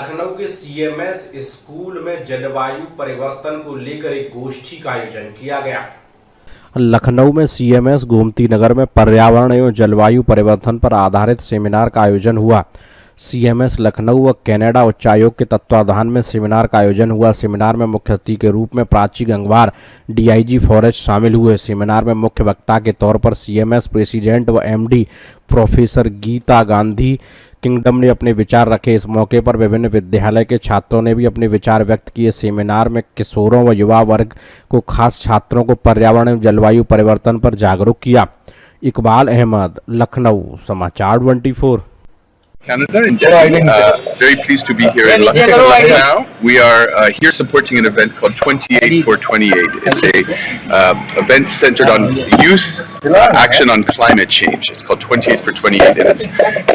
लखनऊ के CMS school में जलवायु परिवर्तन को लेकर एक गोष्ठी का आयोजन किया गया। लखनऊ में सीएमएस गोमती नगर में पर्यावरण एवं जलवायु परिवर्तन पर आधारित सेमिनार का आयोजन हुआ। सीएमएस लखनऊ व कनाडा उच्चायोग के तत्वाधान में सेमिनार का आयोजन हुआ। सेमिनार में मुख्य अतिथि के रूप में प्राची गंगवार डीआईजी फॉरेस्ट शामिल हुए। सेमिनार में मुख्य वक्ता के तौर पर सीएमएस प्रेसिडेंट व MD professor Geeta Gandhi Kingdon ने अपने विचार रखे। इस मौके पर विभिन्न विद्यालय के छात्रों ने भी अपने विचार व्यक्त किए। सेमिनार में किशोरों व युवा वर्ग को खास छात्रों को पर्यावरण एवं जलवायु परिवर्तन पर जागरूक किया। इकबाल अहमद, लखनऊ, समाचार 24। Canada and very pleased to be here in Lucknow. We are here supporting an event called 28 for 28. It's a event centered on youth action on climate change. It's called 28 for 28, and it's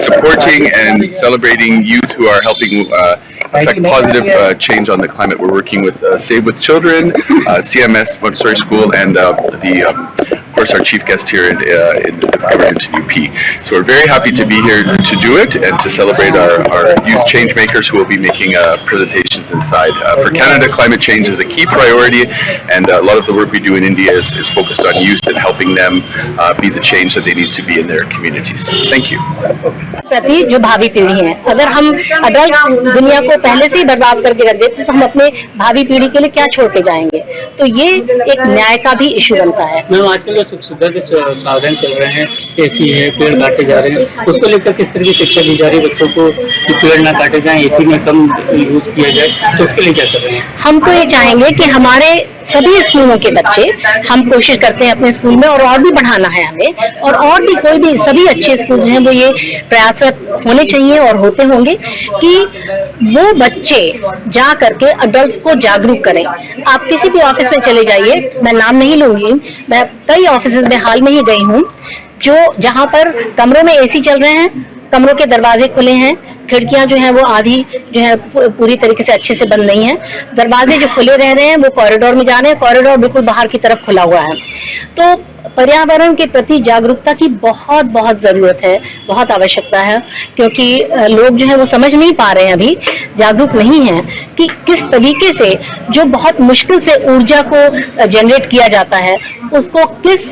supporting and celebrating youth who are helping affect positive change on the climate. We're working with Save with Children, CMS Montessori School, and of course our chief guest here in Government UP. So we're very happy to be here to do it and to celebrate our youth change makers who will be making presentations inside. For Canada, climate change is a key priority, and a lot of the work we do in India is focused on youth and helping them be the change that they need to be in their communities. Thank you. प्रति जो भावी पीढ़ी है, अगर हम adult दुनिया को पहले से ही बर्बाद करके रख देते तो हम अपने भावी पीढ़ी के लिए क्या छोड़ के जाएंगे। तो ये एक न्याय का भी इशू बनता है। मैम, आजकल सुख सुविधा के साधन चल रहे हैं, एसी है, पेड़ काटे जा रहे हैं, उसको लेकर किस तरह की शिक्षा दी जा रही है बच्चों को कि पेड़ ना काटे जाएं, एसी में कम यूज किया जाए, तो उसके लिए क्या कर रहे हैं? हम तो ये चाहेंगे कि हमारे सभी स्कूलों के बच्चे, हम कोशिश करते हैं अपने स्कूल में और भी बढ़ाना है हमें, और भी कोई भी सभी अच्छे स्कूल हैं वो ये प्रयासरत होने चाहिए और होते होंगे कि वो बच्चे जा करके अडल्ट्स को जागरूक करें। आप किसी भी ऑफिस में चले जाइए, मैं नाम नहीं लूंगी, मैं कई ऑफिस में हाल में ही गई हूँ जो जहाँ पर कमरों में एसी चल रहे हैं, कमरों के दरवाजे खुले हैं, खिड़कियां जो हैं वो आधी जो है पूरी तरीके से अच्छे से बंद नहीं है, दरवाजे जो खुले रह रहे हैं वो कॉरिडोर में जा रहे हैं, कॉरिडोर बिल्कुल बाहर की तरफ खुला हुआ है। तो पर्यावरण के प्रति जागरूकता की बहुत बहुत जरूरत है, बहुत आवश्यकता है, क्योंकि लोग जो है वो समझ नहीं पा रहे हैं, अभी जागरूक नहीं है कि किस तरीके से जो बहुत मुश्किल से ऊर्जा को जनरेट किया जाता है उसको किस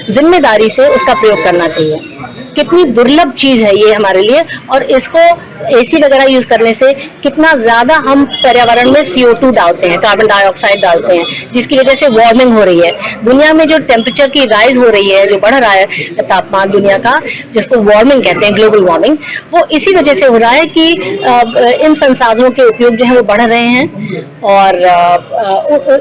जिम्मेदारी से उसका प्रयोग करना चाहिए। कितनी दुर्लभ चीज है ये हमारे लिए, और इसको एसी वगैरह यूज करने से कितना ज्यादा हम पर्यावरण में CO2 डालते हैं, कार्बन डाइऑक्साइड डालते हैं, जिसकी वजह से वार्मिंग हो रही है। दुनिया में जो टेम्परेचर की राइज हो रही है, जो बढ़ रहा है तापमान दुनिया का, जिसको वार्मिंग कहते हैं, ग्लोबल वार्मिंग, वो इसी वजह से हो रहा है कि इन संसाधनों के उपयोग जो है वो बढ़ रहे हैं, और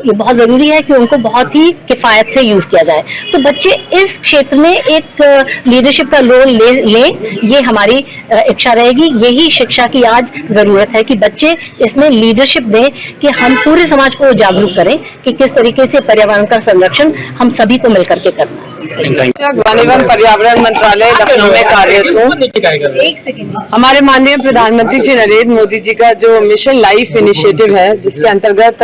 ये बहुत जरूरी है कि उनको बहुत ही किफायत से यूज किया जाए। तो बच्चे इस क्षेत्र में एक लीडरशिप का रोल लें, ये हमारी इच्छा रहेगी। यही शिक्षा की आज जरूरत है कि बच्चे इसमें लीडरशिप दें कि हम पूरे समाज को जागरूक करें कि किस तरीके से पर्यावरण का संरक्षण हम सभी को मिलकर के करना है। वन एवं पर्यावरण मंत्रालय लखनऊ में कार्यरत हूँ। हमारे माननीय प्रधानमंत्री श्री नरेंद्र मोदी जी का जो मिशन लाइफ इनिशिएटिव है, जिसके अंतर्गत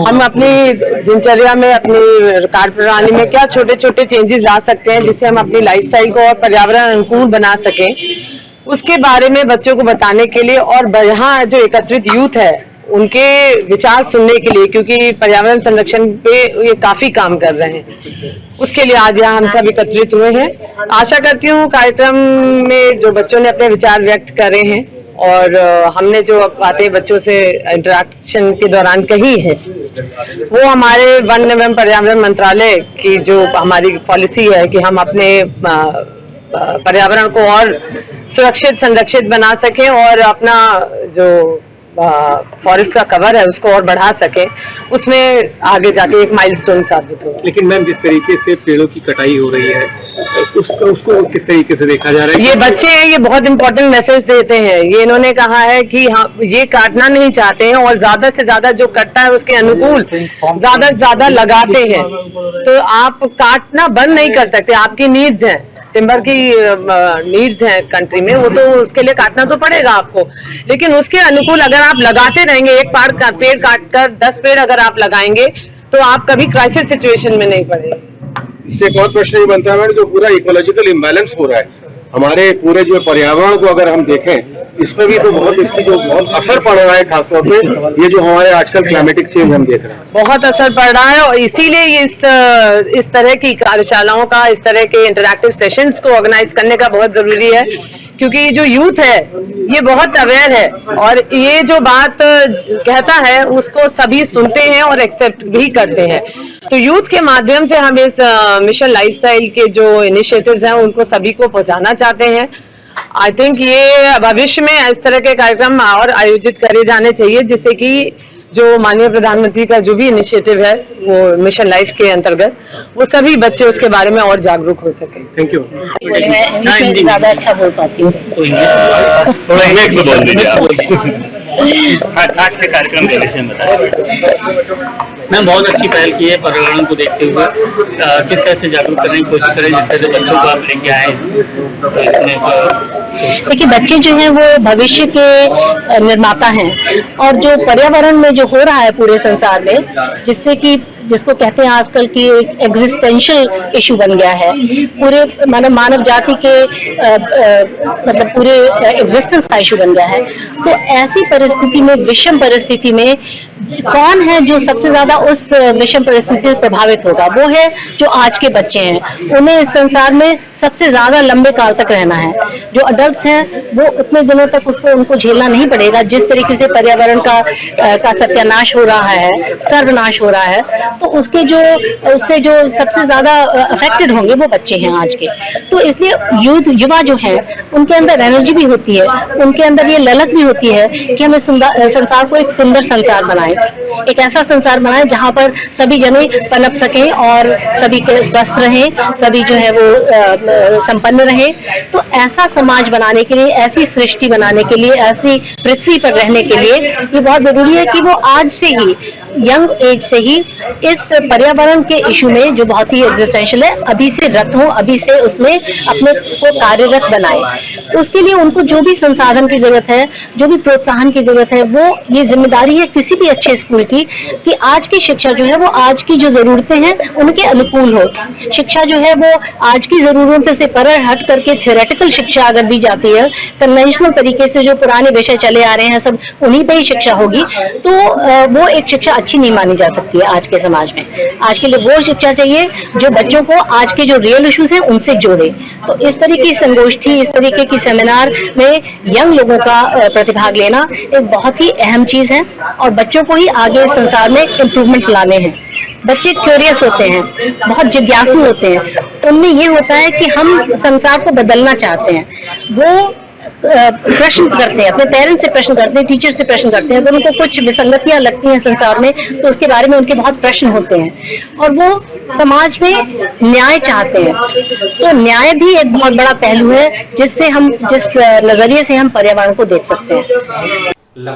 हम अपनी दिनचर्या में, अपनी कार्य प्रणाली में क्या छोटे छोटे चेंजेस ला सकते हैं जिससे हम अपनी लाइफस्टाइल को और पर्यावरण अनुकूल बना सकें, उसके बारे में बच्चों को बताने के लिए और यहाँ जो एकत्रित यूथ है उनके विचार सुनने के लिए, क्योंकि पर्यावरण संरक्षण पे ये काफी काम कर रहे हैं, उसके लिए आज यहाँ हम सब एकत्रित हुए हैं। आशा करती हूँ कार्यक्रम में जो बच्चों ने अपने विचार व्यक्त करे हैं और हमने जो बातें बच्चों से इंटरेक्शन के दौरान कही है, वो हमारे वन एवं पर्यावरण मंत्रालय की जो हमारी पॉलिसी है कि हम अपने पर्यावरण को और सुरक्षित, संरक्षित बना सकें और अपना जो फॉरेस्ट का कवर है उसको और बढ़ा सके, उसमें आगे जाके एक माइलस्टोन साबित हो। लेकिन मैम, जिस तरीके से पेड़ों की कटाई हो रही है उसको किस तरीके से देखा जा रहा है? ये बच्चे हैं, ये बहुत इंपॉर्टेंट मैसेज देते हैं। ये इन्होंने कहा है कि हाँ, ये काटना नहीं चाहते हैं और ज्यादा से ज्यादा जो कटता है उसके अनुकूल ज्यादा से ज्यादा लगाते हैं। तो आप काटना बंद नहीं कर सकते, आपकी नीड्स हैं, टिम्बर की नीड्स हैं कंट्री में, वो तो उसके लिए काटना तो पड़ेगा आपको, लेकिन उसके अनुकूल अगर आप लगाते रहेंगे, एक पेड़ काटकर 10 पेड़ अगर आप लगाएंगे तो आप कभी क्राइसिस सिचुएशन में नहीं पड़ेंगे। इससे एक और प्रश्न ये बनता है जो पूरा इकोलॉजिकल इम्बैलेंस हो रहा है हमारे पूरे जो पर्यावरण को अगर हम देखें इसमें भी तो बहुत इसकी जो बहुत असर पड़ रहा है, खासतौर पे ये जो हमारे आजकल क्लाइमेटिक चेंज हम देख रहे हैं। बहुत असर पड़ रहा है और इसीलिए इस तरह की कार्यशालाओं का, इस तरह के इंटरैक्टिव सेशंस को ऑर्गेनाइज करने का बहुत जरूरी है, क्योंकि जो यूथ है ये बहुत अवेयर है और ये जो बात कहता है उसको सभी सुनते हैं और एक्सेप्ट भी करते हैं। तो यूथ के माध्यम से हम इस मिशन लाइफस्टाइल के जो इनिशिएटिव्स हैं उनको सभी को पहुंचाना चाहते हैं। आई थिंक ये भविष्य में इस तरह के कार्यक्रम और आयोजित करे जाने चाहिए, जिससे कि जो माननीय प्रधानमंत्री का जो भी इनिशिएटिव है वो मिशन लाइफ के अंतर्गत, वो सभी बच्चे उसके बारे में और जागरूक हो सके। Thank you. मैं इंग्लिश में ज्यादा अच्छा बोल पाती हूँ। थोड़ा इंग्लिश में बोल दीजिए आप। आज के कार्यक्रम के विषय में बताइए। मैम, बहुत अच्छी पहल की है पर्यावरण को देखते हुए। किस तरह से जागरूक करने की कोशिश करें जिस तरह से बच्चों को आप लेके आए? देखिए, बच्चे जो हैं वो भविष्य के निर्माता हैं और जो पर्यावरण में जो हो रहा है पूरे संसार में, जिसको कहते हैं आजकल की एग्जिस्टेंशियल इशू बन गया है पूरे मानव जाति के मतलब पूरे एग्जिस्टेंस का इशू बन गया है। तो ऐसी परिस्थिति में, विषम परिस्थिति में कौन है जो सबसे ज्यादा उस विषम परिस्थिति से प्रभावित होगा? वो है जो आज के बच्चे हैं। उन्हें इस संसार में सबसे ज्यादा लंबे काल तक रहना है। जो अडल्ट हैं वो उतने दिनों तक उनको झेलना नहीं पड़ेगा। जिस तरीके से पर्यावरण का सत्यानाश हो रहा है, सर्वनाश हो रहा है, तो उससे जो सबसे ज्यादा अफेक्टेड होंगे वो बच्चे हैं आज के। तो इसलिए युवा जो हैं उनके अंदर एनर्जी भी होती है, उनके अंदर ये ललक भी होती है कि हमें संसार को एक सुंदर संसार बनाएं, एक ऐसा संसार बनाएं जहाँ पर सभी जने पनप सकें और सभी के स्वस्थ रहें, सभी जो है वो संपन्न रहे। तो ऐसा समाज बनाने के लिए, ऐसी सृष्टि बनाने के लिए, ऐसी पृथ्वी पर रहने के लिए ये बहुत जरूरी है कि वो आज से ही, यंग एज से ही इस पर्यावरण के इशू में जो बहुत ही एग्जिस्टेंशियल है, अभी से रत हो, अभी से उसमें अपने को कार्यरत बनाए। उसके लिए उनको जो भी संसाधन की जरूरत है, जो भी प्रोत्साहन की जरूरत है, वो ये जिम्मेदारी है किसी भी अच्छे स्कूल की कि आज की शिक्षा जो है वो आज की जो जरूरतें हैं उनके अनुकूल हो। शिक्षा जो है वो आज की जरूरतों से परे हट करके थ्योरेटिकल शिक्षा अगर दी जाती है, कन्वेंशनल तरीके से जो पुराने विषय चले आ रहे हैं सब उन्हीं पे ही शिक्षा होगी, तो वो एक शिक्षा अच्छी नहीं मानी जा सकती है आज के समाज में। आज के लिए वो शिक्षा चाहिए जो बच्चों को आज के जो रियल इश्यूज हैं उनसे जोड़े। तो इस तरीके की संगोष्ठी, इस तरीके की सेमिनार में यंग लोगों का प्रतिभाग लेना एक बहुत ही अहम चीज है और बच्चों को ही आगे संसार में इम्प्रूवमेंट्स लाने हैं। बच्चे क्यूरियस होते हैं, बहुत जिज्ञासु होते हैं। उनमें ये होता है कि हम संसार को बदलना चाहते हैं। वो प्रश्न करते हैं, अपने पेरेंट्स से प्रश्न करते हैं, टीचर से प्रश्न करते हैं। तो उनको कुछ विसंगतियां लगती हैं संसार में, तो उसके बारे में उनके बहुत प्रश्न होते हैं और वो समाज में न्याय चाहते हैं। तो न्याय भी एक बहुत बड़ा पहलू है जिस नजरिए से हम पर्यावरण को देख सकते हैं।